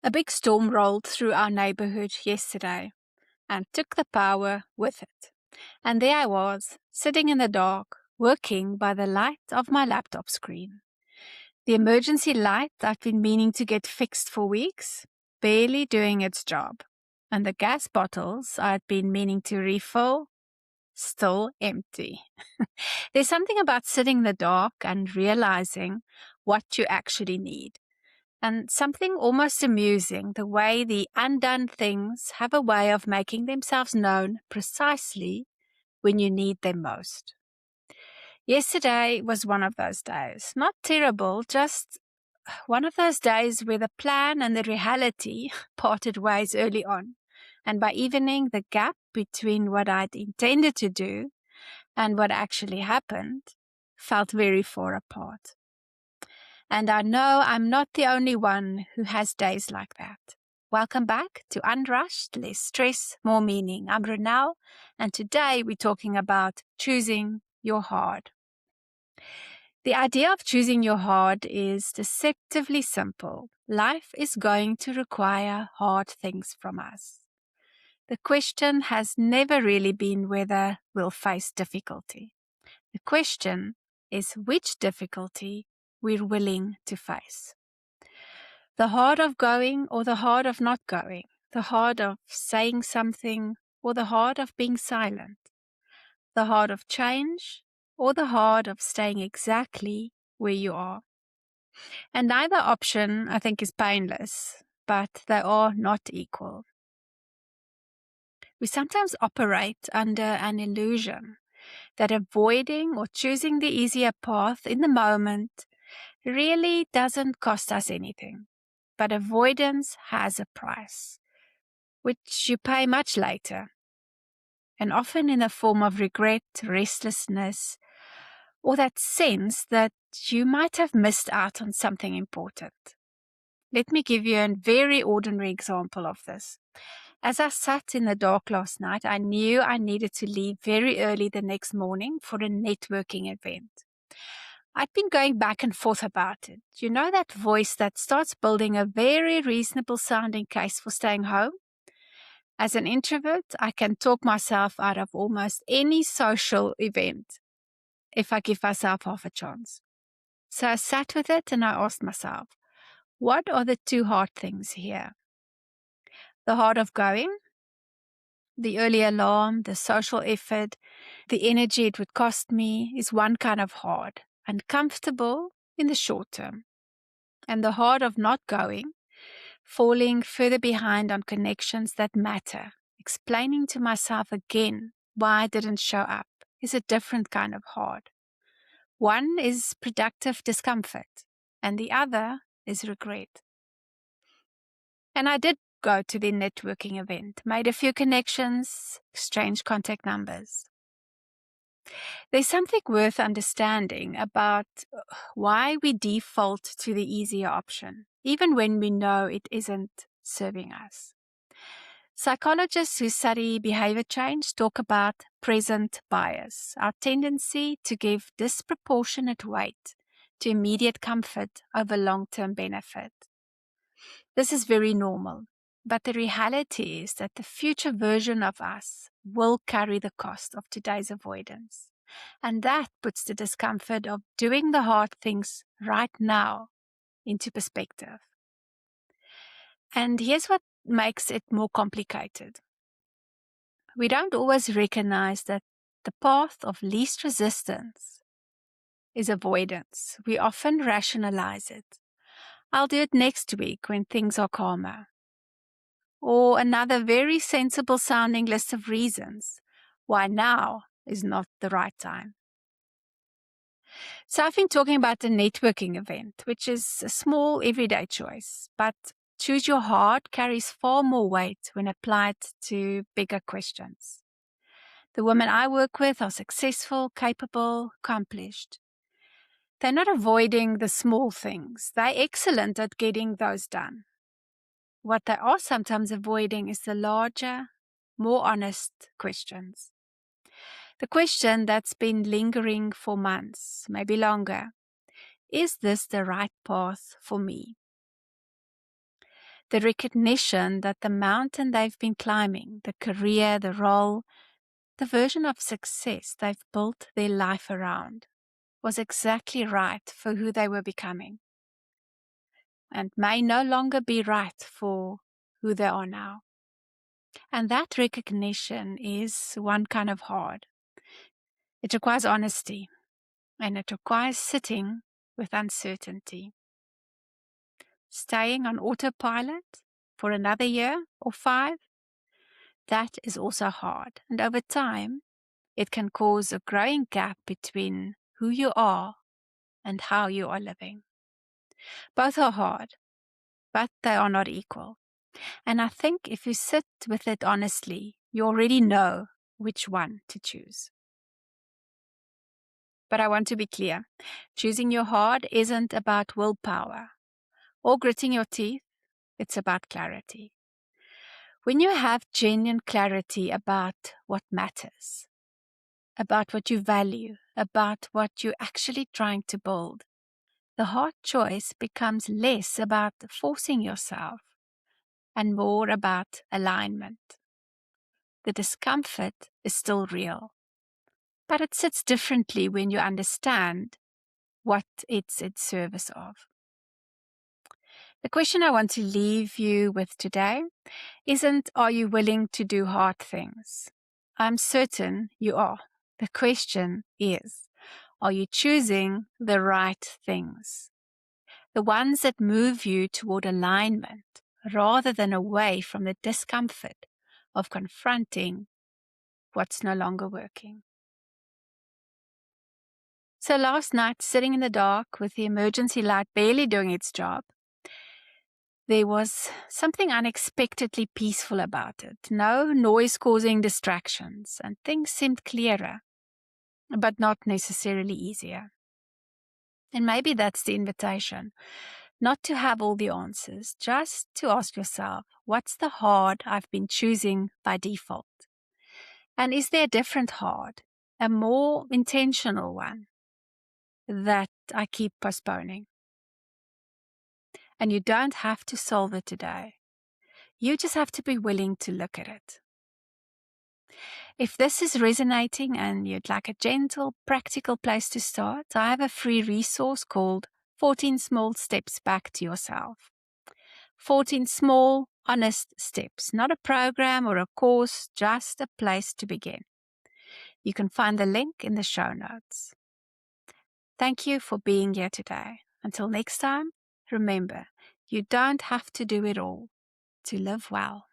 A big storm rolled through our neighborhood yesterday and took the power with it. And there I was, sitting in the dark, working by the light of my laptop screen. The emergency light I've been meaning to get fixed for weeks, barely doing its job. And the gas bottles I'd been meaning to refill, still empty. There's something about sitting in the dark and realizing what you actually need. And something almost amusing, the way the undone things have a way of making themselves known precisely when you need them most. Yesterday was one of those days. Not terrible, just one of those days where the plan and the reality parted ways early on. And by evening, the gap between what I'd intended to do and what actually happened felt very far apart. And I know I'm not the only one who has days like that. Welcome back to Unrushed, Less Stress, More Meaning. I'm Renelle, and today we're talking about choosing your hard. The idea of choosing your hard is deceptively simple. Life is going to require hard things from us. The question has never really been whether we'll face difficulty. The question is which difficulty we're willing to face. The hard of going or the hard of not going, the hard of saying something or the hard of being silent, the hard of change or the hard of staying exactly where you are. And neither option, I think, is painless, but they are not equal. We sometimes operate under an illusion that avoiding or choosing the easier path in the moment really doesn't cost us anything. But avoidance has a price, which you pay much later, and often in the form of regret, restlessness, or that sense that you might have missed out on something important. Let me give you a very ordinary example of this. As I sat in the dark last night, I knew I needed to leave very early the next morning for a networking event. I'd been going back and forth about it. You know that voice that starts building a very reasonable sounding case for staying home? As an introvert, I can talk myself out of almost any social event if I give myself half a chance. So I sat with it and I asked myself, what are the two hard things here? The hard of going, the early alarm, the social effort, the energy it would cost me is one kind of hard, uncomfortable in the short term. And the hard of not going, falling further behind on connections that matter, explaining to myself again why I didn't show up, is a different kind of hard. One is productive discomfort, and the other is regret. And I did go to the networking event, made a few connections, exchanged contact numbers. There's something worth understanding about why we default to the easier option, even when we know it isn't serving us. Psychologists who study behavior change talk about present bias, our tendency to give disproportionate weight to immediate comfort over long-term benefit. This is very normal, but the reality is that the future version of us will carry the cost of today's avoidance. And that puts the discomfort of doing the hard things right now into perspective. And here's what makes it more complicated. We don't always recognize that the path of least resistance is avoidance. We often rationalize it. I'll do it next week when things are calmer. Or another very sensible sounding list of reasons why now is not the right time. So I've been talking about the networking event, which is a small everyday choice, but choose your heart carries far more weight when applied to bigger questions. The women I work with are successful, capable, accomplished. They're not avoiding the small things. They're excellent at getting those done. What they are sometimes avoiding is the larger, more honest questions. The question that's been lingering for months, maybe longer. Is this the right path for me? The recognition that the mountain they've been climbing, the career, the role, the version of success they've built their life around, was exactly right for who they were becoming, and may no longer be right for who they are now. And that recognition is one kind of hard. It requires honesty, and it requires sitting with uncertainty. Staying on autopilot for another year or 5, that is also hard. And over time, it can cause a growing gap between who you are and how you are living. Both are hard, but they are not equal. And I think if you sit with it honestly, you already know which one to choose. But I want to be clear. Choosing your hard isn't about willpower or gritting your teeth. It's about clarity. When you have genuine clarity about what matters, about what you value, about what you're actually trying to build, the hard choice becomes less about forcing yourself and more about alignment. The discomfort is still real, but it sits differently when you understand what it's in service of. The question I want to leave you with today isn't, are you willing to do hard things? I'm certain you are. The question is, are you choosing the right things? The ones that move you toward alignment rather than away from the discomfort of confronting what's no longer working. So last night, sitting in the dark with the emergency light barely doing its job, there was something unexpectedly peaceful about it. No noise-causing distractions, and things seemed clearer, but not necessarily easier. And maybe that's the invitation, not to have all the answers, just to ask yourself, what's the hard I've been choosing by default? And is there a different hard, a more intentional one that I keep postponing? And you don't have to solve it today. You just have to be willing to look at it. If this is resonating and you'd like a gentle, practical place to start, I have a free resource called 14 Small Steps Back to Yourself. 14 small, honest steps, not a program or a course, just a place to begin. You can find the link in the show notes. Thank you for being here today. Until next time, remember, you don't have to do it all to live well.